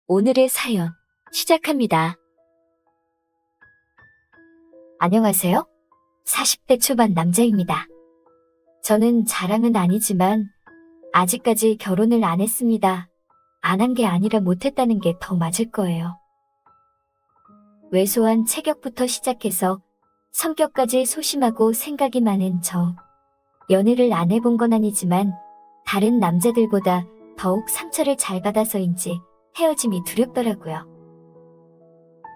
오늘의 사연 시작합니다. 안녕하세요. 40대 초반 남자입니다. 저는 자랑은 아니지만 아직까지 결혼을 안 했습니다. 안 한 게 아니라 못했다는 게 더 맞을 거예요. 왜소한 체격부터 시작해서 성격까지 소심하고 생각이 많은 저. 연애를 안 해본 건 아니지만 다른 남자들보다 더욱 상처를 잘 받아서인지 헤어짐이 두렵더라고요.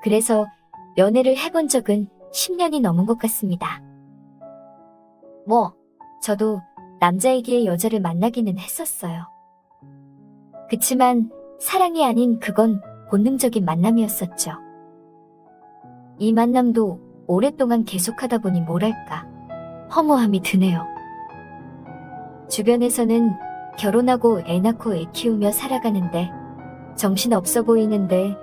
그래서 연애를 해본 적은 10년이 넘은 것 같습니다. 저도 남자이기에 여자를 만나기는 했었어요. 그치만 사랑이 아닌 그건 본능적인 만남이었었죠. 이 만남도 오랫동안 계속하다 보니 뭐랄까 허무함이 드네요. 주변에서는 결혼하고 애 낳고 애 키우며 살아가는데 정신없어 보이는데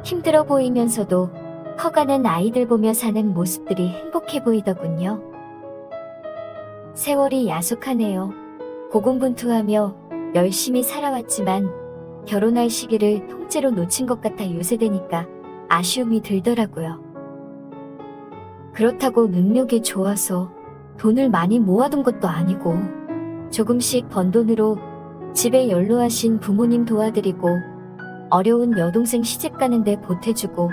힘들어 보이면서도 커가는 아이들 보며 사는 모습들이 행복해 보이더군요. 세월이 야속하네요. 고군분투하며 열심히 살아왔지만 결혼할 시기를 통째로 놓친 것 같아 요새 되니까 아쉬움이 들더라고요. 그렇다고 능력이 좋아서 돈을 많이 모아둔 것도 아니고 조금씩 번 돈으로 집에 연로하신 부모님 도와드리고 어려운 여동생 시집 가는데 보태주고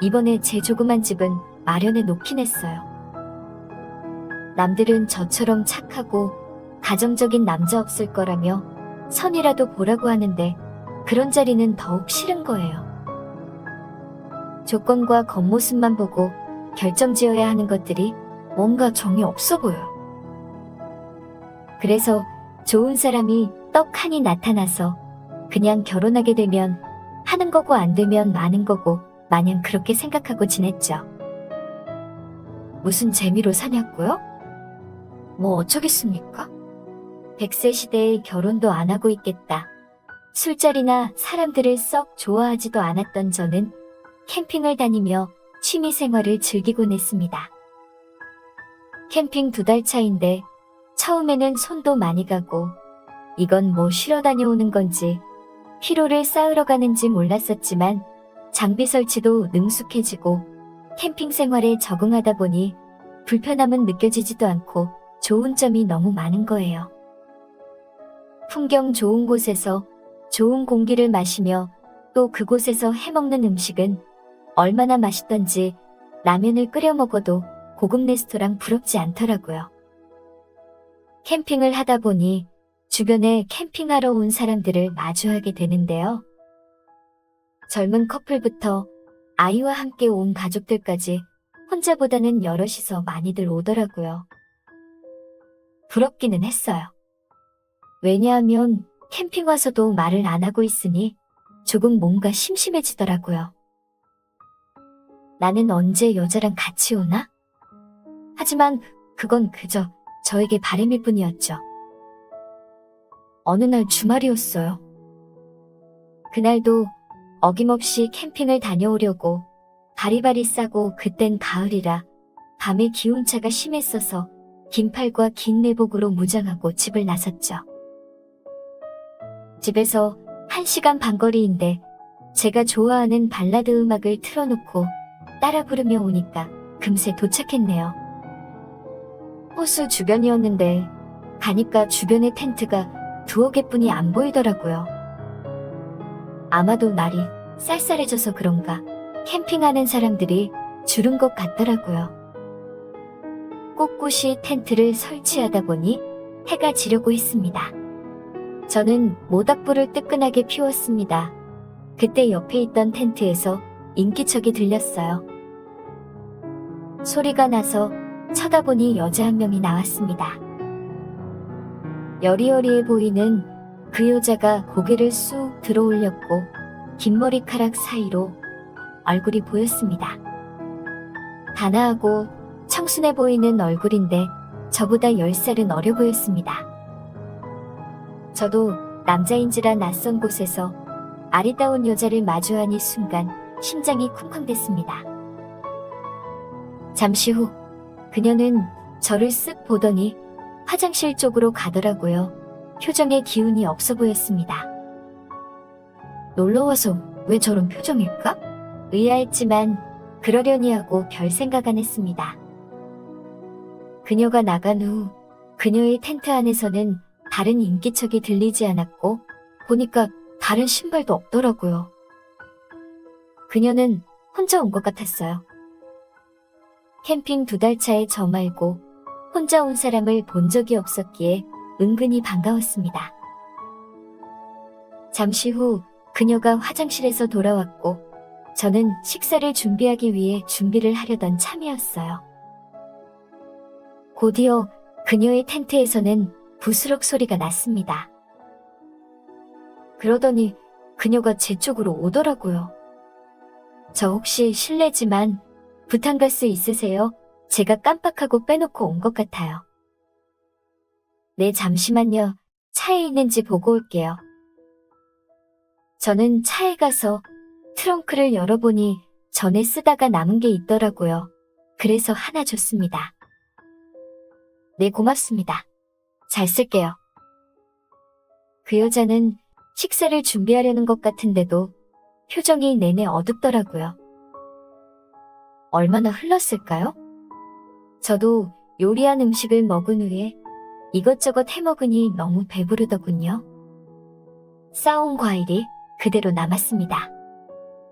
이번에 제 조그만 집은 마련해 놓긴 했어요. 남들은 저처럼 착하고 가정적인 남자 없을 거라며 선이라도 보라고 하는데 그런 자리는 더욱 싫은 거예요. 조건과 겉모습만 보고 결정지어야 하는 것들이 뭔가 정이 없어 보여요. 그래서 좋은 사람이 떡하니 나타나서 그냥 결혼하게 되면 하는 거고 안 되면 마는 거고 마냥 그렇게 생각하고 지냈죠. 무슨 재미로 사냐고요? 뭐 어쩌겠습니까? 100세 시대에 결혼도 안 하고 있겠다. 술자리나 사람들을 썩 좋아하지도 않았던 저는 캠핑을 다니며 취미 생활을 즐기곤 했습니다. 캠핑 2달 차인데 처음에는 손도 많이 가고 이건 뭐 쉬러 다녀오는 건지 피로를 쌓으러 가는지 몰랐었지만 장비 설치도 능숙해지고 캠핑 생활에 적응하다 보니 불편함은 느껴지지도 않고 좋은 점이 너무 많은 거예요. 풍경 좋은 곳에서 좋은 공기를 마시며 또 그곳에서 해먹는 음식은 얼마나 맛있던지 라면을 끓여 먹어도 고급 레스토랑 부럽지 않더라고요. 캠핑을 하다 보니 주변에 캠핑하러 온 사람들을 마주하게 되는데요. 젊은 커플부터 아이와 함께 온 가족들까지 혼자보다는 여럿이서 많이들 오더라고요. 부럽기는 했어요. 왜냐하면 캠핑 와서도 말을 안 하고 있으니 조금 뭔가 심심해지더라고요. 나는 언제 여자랑 같이 오나? 하지만 그건 그저 저에게 바람일 뿐이었죠. 어느 날 주말이었어요. 그날도 어김없이 캠핑을 다녀오려고 바리바리 싸고 그땐 가을이라 밤에 기온차가 심했어서 긴팔과 긴 내복으로 무장하고 집을 나섰죠. 집에서 1시간 반 거리인데 제가 좋아하는 발라드 음악을 틀어놓고 따라 부르며 오니까 금세 도착했네요. 호수 주변이었는데 가니까 주변의 텐트가 2-3개뿐이 안 보이더라고요. 아마도 날이 쌀쌀해져서 그런가 캠핑하는 사람들이 줄은 것 같더라고요. 꿋꿋이 텐트를 설치하다 보니 해가 지려고 했습니다. 저는 모닥불을 뜨끈하게 피웠습니다. 그때 옆에 있던 텐트에서 인기척이 들렸어요. 소리가 나서 쳐다보니 여자 한 명이 나왔습니다. 여리여리해 보이는 그 여자가 고개를 쑥 들어 올렸고 긴 머리카락 사이로 얼굴이 보였습니다. 단아하고 청순해 보이는 얼굴인데 저보다 10살은 어려 보였습니다. 저도 남자인지라 낯선 곳에서 아리따운 여자를 마주하니 순간 심장이 쿵쾅댔습니다. 잠시 후 그녀는 저를 쓱 보더니 화장실 쪽으로 가더라고요. 표정에 기운이 없어 보였습니다. 놀러와서 왜 저런 표정일까? 의아했지만 그러려니 하고 별 생각 안 했습니다. 그녀가 나간 후 그녀의 텐트 안에서는 다른 인기척이 들리지 않았고 보니까 다른 신발도 없더라고요. 그녀는 혼자 온 것 같았어요. 캠핑 2달 차에 저 말고 혼자 온 사람을 본 적이 없었기에 은근히 반가웠습니다. 잠시 후 그녀가 화장실에서 돌아왔고 저는 식사를 준비하기 위해 준비를 하려던 참이었어요. 곧이어 그녀의 텐트에서는 부스럭 소리가 났습니다. 그러더니 그녀가 제 쪽으로 오더라고요. 저 혹시 실례지만 부탄가스 있으세요? 제가 깜빡하고 빼놓고 온 것 같아요. 네, 잠시만요. 차에 있는지 보고 올게요. 저는 차에 가서 트렁크를 열어보니 전에 쓰다가 남은 게 있더라고요. 그래서 하나 줬습니다. 네, 고맙습니다. 잘 쓸게요. 그 여자는 식사를 준비하려는 것 같은데도 표정이 내내 어둡더라고요. 얼마나 흘렀을까요? 저도 요리한 음식을 먹은 후에 이것저것 해먹으니 너무 배부르더군요. 싸온 과일이 그대로 남았습니다.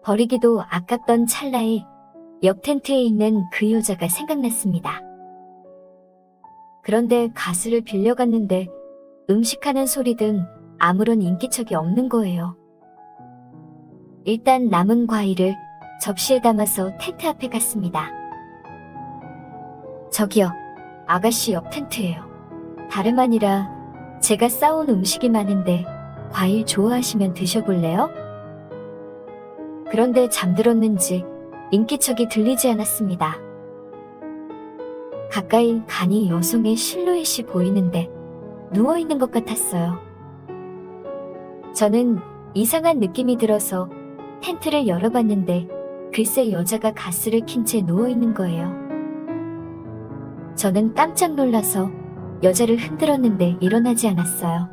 버리기도 아깝던 찰나에 옆 텐트에 있는 그 여자가 생각났습니다. 그런데 가스를 빌려갔는데 음식하는 소리 등 아무런 인기척이 없는 거예요. 일단 남은 과일을 접시에 담아서 텐트 앞에 갔습니다. 저기요, 아가씨 옆 텐트예요. 다름 아니라 제가 싸온 음식이 많은데 과일 좋아하시면 드셔볼래요? 그런데 잠들었는지 인기척이 들리지 않았습니다. 가까이 가니 여성의 실루엣이 보이는데 누워있는 것 같았어요. 저는 이상한 느낌이 들어서 텐트를 열어봤는데 글쎄 여자가 가스를 킨 채 누워있는 거예요. 저는 깜짝 놀라서 여자를 흔들었는데 일어나지 않았어요.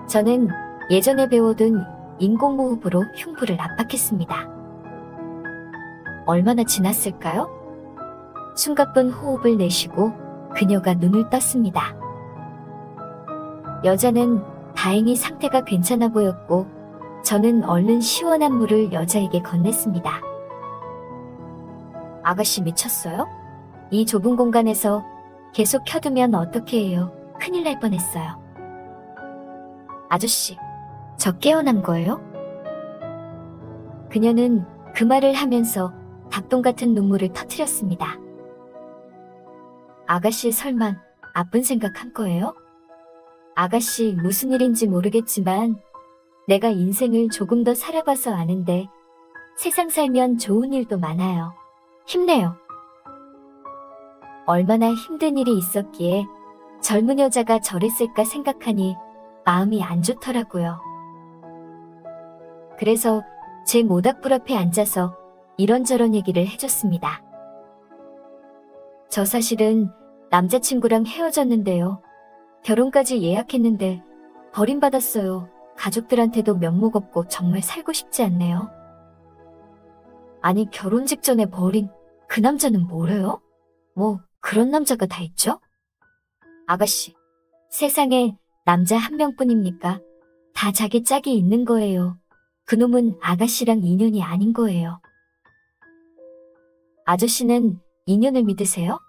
저는 예전에 배워둔 인공호흡으로 흉부를 압박했습니다. 얼마나 지났을까요? 숨가쁜 호흡을 내쉬고 그녀가 눈을 떴습니다. 여자는 다행히 상태가 괜찮아 보였고 저는 얼른 시원한 물을 여자에게 건넸습니다. 아가씨 미쳤어요? 이 좁은 공간에서 계속 켜두면 어떻게 해요? 큰일 날 뻔했어요. 아저씨, 저 깨어난 거예요? 그녀는 그 말을 하면서 닭똥 같은 눈물을 터뜨렸습니다. 아가씨 설마 아픈 생각한 거예요? 아가씨 무슨 일인지 모르겠지만 내가 인생을 조금 더 살아봐서 아는데 세상 살면 좋은 일도 많아요. 힘내요. 얼마나 힘든 일이 있었기에 젊은 여자가 저랬을까 생각하니 마음이 안 좋더라고요. 그래서 제 모닥불 앞에 앉아서 이런저런 얘기를 해줬습니다. 저 사실은 남자친구랑 헤어졌는데요. 결혼까지 예약했는데 버림받았어요. 가족들한테도 면목 없고 정말 살고 싶지 않네요. 아니 결혼 직전에 버린 그 남자는 뭐래요? 뭐 그런 남자가 다 있죠? 아가씨, 세상에 남자 한 명뿐입니까? 다 자기 짝이 있는 거예요. 그놈은 아가씨랑 인연이 아닌 거예요. 아저씨는 인연을 믿으세요?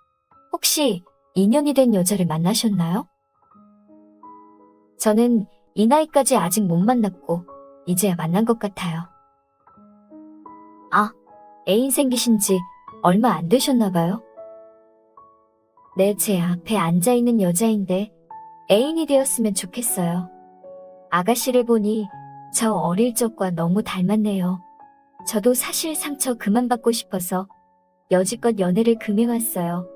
혹시 인연이 된 여자를 만나셨나요? 저는 이 나이까지 아직 못 만났고 이제야 만난 것 같아요. 아, 애인 생기신 지 얼마 안 되셨나 봐요? 네, 제 앞에 앉아있는 여자인데 애인이 되었으면 좋겠어요. 아가씨를 보니 저 어릴 적과 너무 닮았네요. 저도 사실 상처 그만 받고 싶어서 여지껏 연애를 금해왔어요.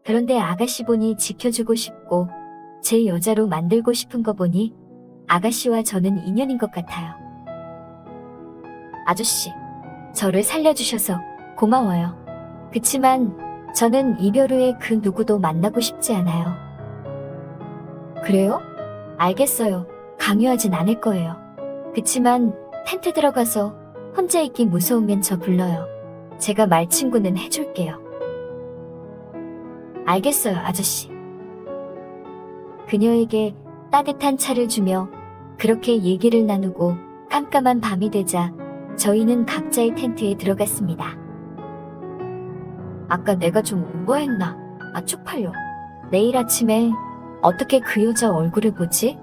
그런데 아가씨 보니 지켜주고 싶고 제 여자로 만들고 싶은 거 보니 아가씨와 저는 인연인 것 같아요. 아저씨, 저를 살려주셔서 고마워요. 그치만 저는 이별 후에 그 누구도 만나고 싶지 않아요. 그래요? 알겠어요. 강요하진 않을 거예요. 그치만 텐트 들어가서 혼자 있기 무서우면 저 불러요. 제가 말 친구는 해줄게요. 알겠어요, 아저씨. 그녀에게 따뜻한 차를 주며 그렇게 얘기를 나누고 깜깜한 밤이 되자 저희는 각자의 텐트에 들어갔습니다. 아까 내가 좀 오버했나? 쪽팔려. 내일 아침에 어떻게 그 여자 얼굴을 보지?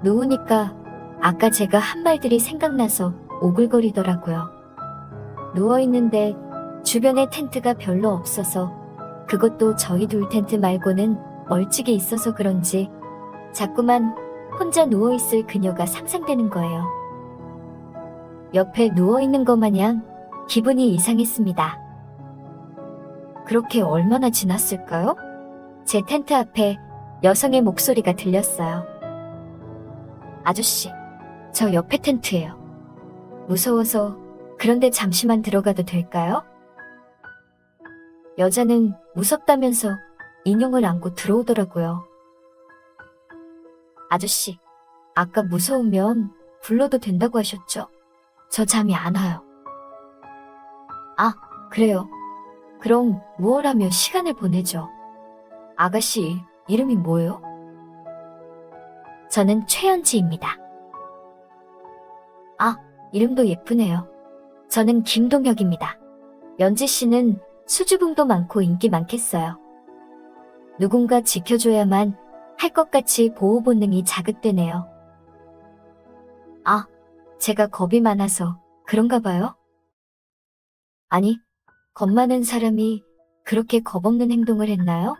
누우니까 아까 제가 한 말들이 생각나서 오글거리더라고요. 누워있는데 주변에 텐트가 별로 없어서 그것도 저희 둘 텐트 말고는 멀찍이 있어서 그런지 자꾸만 혼자 누워있을 그녀가 상상되는 거예요. 옆에 누워있는 것 마냥 기분이 이상했습니다. 그렇게 얼마나 지났을까요? 제 텐트 앞에 여성의 목소리가 들렸어요. 아저씨, 저 옆에 텐트예요. 무서워서 그런데 잠시만 들어가도 될까요? 여자는 무섭다면서 인형을 안고 들어오더라고요. 아저씨, 아까 무서우면 불러도 된다고 하셨죠? 저 잠이 안 와요. 그래요. 그럼 무얼 하며 시간을 보내죠? 아가씨, 이름이 뭐예요? 저는 최연지입니다. 이름도 예쁘네요. 저는 김동혁입니다. 연지 씨는 수줍음도 많고 인기 많겠어요. 누군가 지켜줘야만 할 것 같이 보호 본능이 자극되네요. 제가 겁이 많아서 그런가 봐요? 아니, 겁 많은 사람이 그렇게 겁없는 행동을 했나요?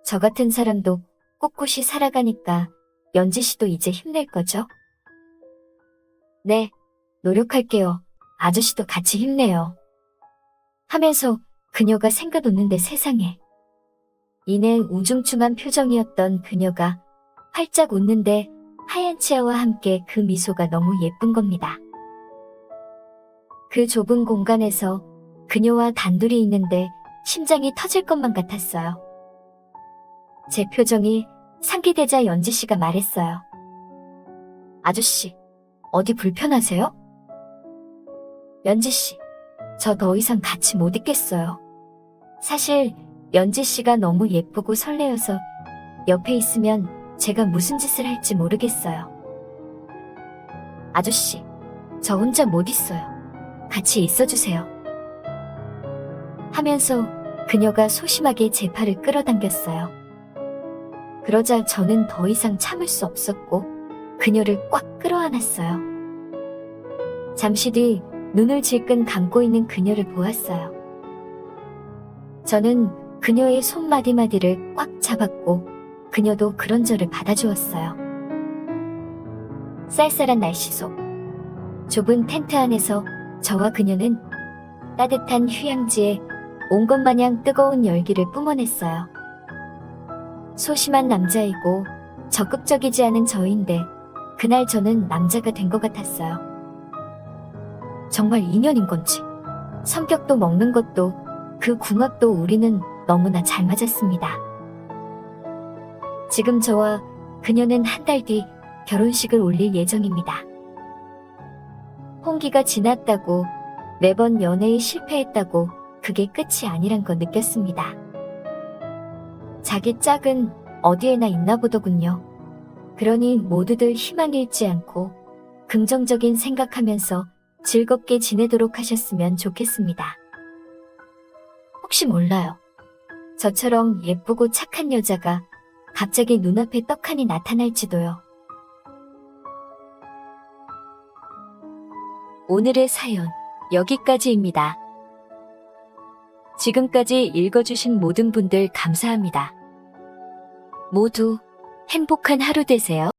저 같은 사람도 꿋꿋이 살아가니까 연지 씨도 이제 힘낼 거죠? 네, 노력할게요. 아저씨도 같이 힘내요. 하면서 그녀가 생각없는데 세상에. 이내 우중충한 표정이었던 그녀가 활짝 웃는데 하얀 치아와 함께 그 미소가 너무 예쁜 겁니다. 그 좁은 공간에서 그녀와 단둘이 있는데 심장이 터질 것만 같았어요. 제 표정이 상기되자 연지 씨가 말했어요. 아저씨, 어디 불편하세요? 연지 씨, 저 더 이상 같이 못 있겠어요. 사실 연지 씨가 너무 예쁘고 설레어서 옆에 있으면 제가 무슨 짓을 할지 모르겠어요. 아저씨, 저 혼자 못 있어요. 같이 있어주세요. 하면서 그녀가 소심하게 제 팔을 끌어당겼어요. 그러자 저는 더 이상 참을 수 없었고 그녀를 꽉 끌어안았어요. 잠시 뒤 눈을 질끈 감고 있는 그녀를 보았어요. 저는 그녀의 손마디마디를 꽉 잡았고 그녀도 그런 저를 받아주었어요. 쌀쌀한 날씨 속 좁은 텐트 안에서 저와 그녀는 따뜻한 휴양지에 온 것 마냥 뜨거운 열기를 뿜어냈어요. 소심한 남자이고 적극적이지 않은 저인데 그날 저는 남자가 된 것 같았어요. 정말 인연인 건지 성격도 먹는 것도 그 궁합도 우리는 너무나 잘 맞았습니다. 지금 저와 그녀는 한 달 뒤 결혼식을 올릴 예정입니다. 홍기가 지났다고 매번 연애에 실패했다고 그게 끝이 아니란 거 느꼈습니다. 자기 짝은 어디에나 있나 보더군요. 그러니 모두들 희망 잃지 않고 긍정적인 생각하면서 즐겁게 지내도록 하셨으면 좋겠습니다. 혹시 몰라요. 저처럼 예쁘고 착한 여자가 갑자기 눈앞에 떡하니 나타날지도요. 오늘의 사연 여기까지입니다. 지금까지 읽어주신 모든 분들 감사합니다. 모두 행복한 하루 되세요.